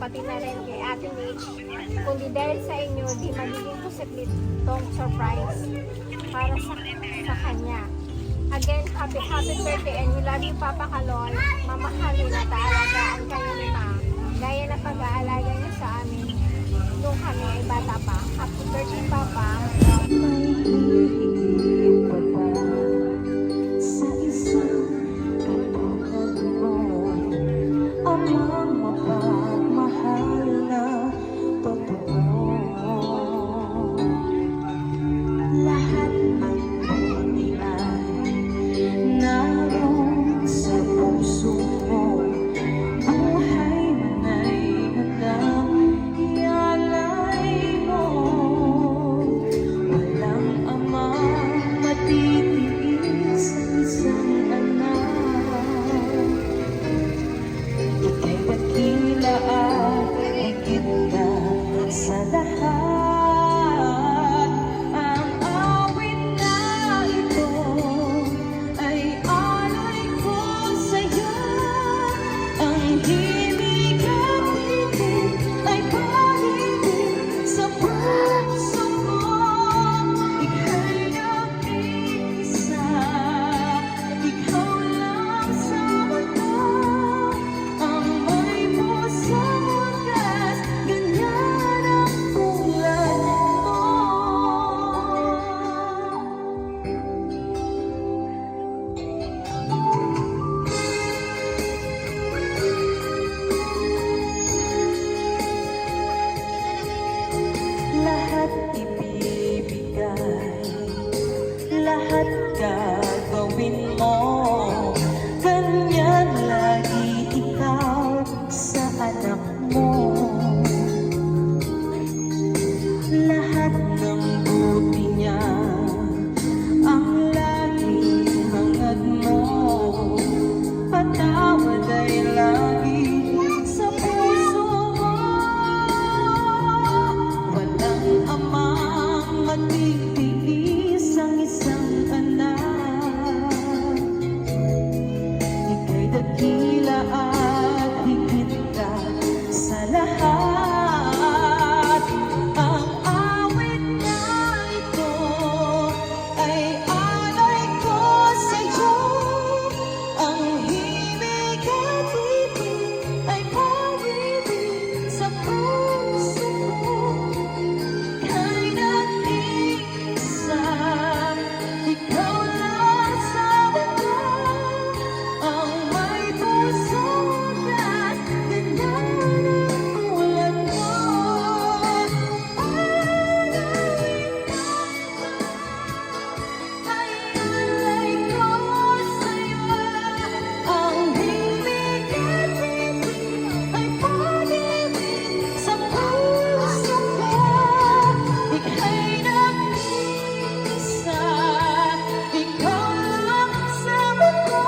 pati na rin kay Ate Mitch. Kundi dahil sa inyo, di magiging posible itong surprise para sa kanya. Again, happy birthday and we love you, Papa Kalol. Mamahalin at aalagaan kayo ni Ma. Gaya na pag-aalaga niyo sa amin nung kami ay bata pa. Happy birthday, Papa. Sa isang katulad mo, amang mapagmahal na totoo. Lahat ng buti ay naroon sa puso mo. Buhay man ay hanggang ialay mo. Walang amang matitiis ang isang anak. Ika'y dakila at higit na sa lahat. Ang awit na ito ay alay ko sa'yo. Ang himig at ibig ay pag-ibig sa puso mo. Ika'y nag-iisa, ikaw lang sa mundo. Ang may pusong wagas, ganyan ang tulad mo. Lahat ibibigay, lahat gagawin mo. Ganyan lagi ikaw sa anak mo. Lahat ng buti niya ang laging hangad mo. Patawad ay lagi sa puso mo. Walang amang matitiis ang isang anak. Ika'y dakila at higit ka sa lahat. Ang awit na ito ay alay ko sa'yo. Ang himig at ibig ay pag-ibig sa puso mo. Ika'y nag-iisa, ikaw lang sa mundo. Ang may pusong wagas, ganyan ang tulad mo. Ay alay ko sa'yo. Ang himig at ibig ay pag-ibig sa puso ko. Ika'y nag-iisa, ikaw lang sa mundo.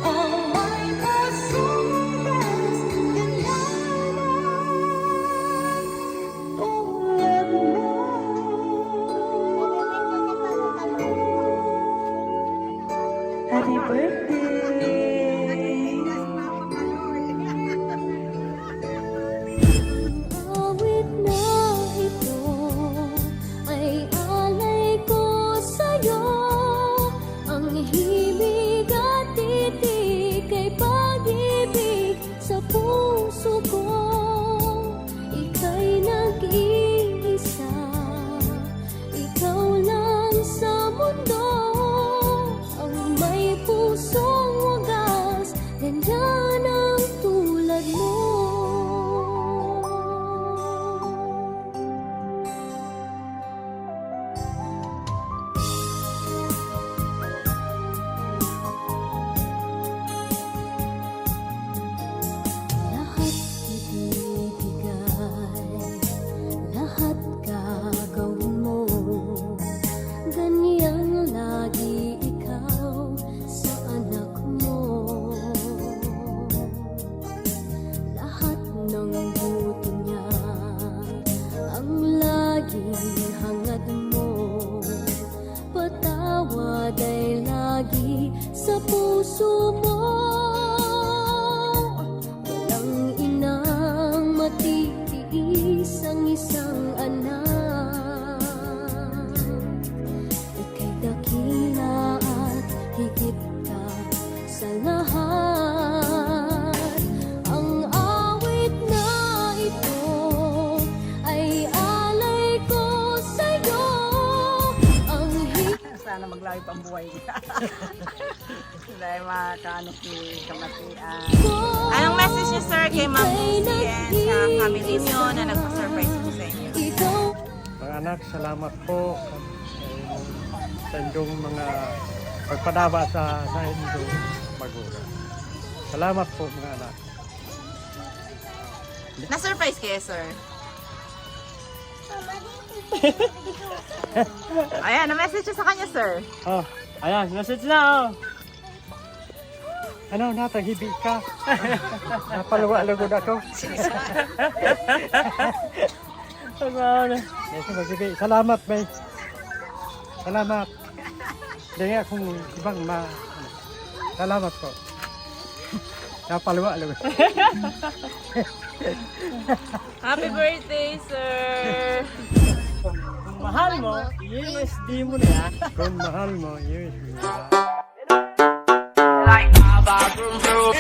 Ang may pusong wagas, ganyan ang tulad mo. Happy birthday! Awit na ito ay alay ko sa'yo. Ang himig at titig ay pag-ibig sa puso ko. Ika'y nag-iisa, ikaw lang sa mundo. Ang may pusong wagas, ganyan ang tulad mo. Lahat ibibigay, lahat gagawin mo. Ganyan lagi ikaw sa anak mo. Lahat ng buti niya ang laging hangad mo. Patawad ay lagi sa puso mo. Walang inang away. Dahil makakaano si kamatian. Anong message niyo sir kay Ma'am Lucy and sa family niyo na nagpa-surprise po sa inyo? Mga anak, salamat po sa inyong mga pagpadaba sa inyong magulang. Salamat po mga anak. Na-surprise kayo sir? Ayan, na-message niyo sa kanya sir. Oh, ayan, message na oh. Ano, nataghibi ka? Napaluwa-lugod ako. Salamat, bay. Salamat. Hindi akong ibang salamat po. Napaluwa-lugod. Happy birthday sir! Kung mahal mo, USD mo na. Kung mahal mo, USD mo na. Like my bathroom, bro.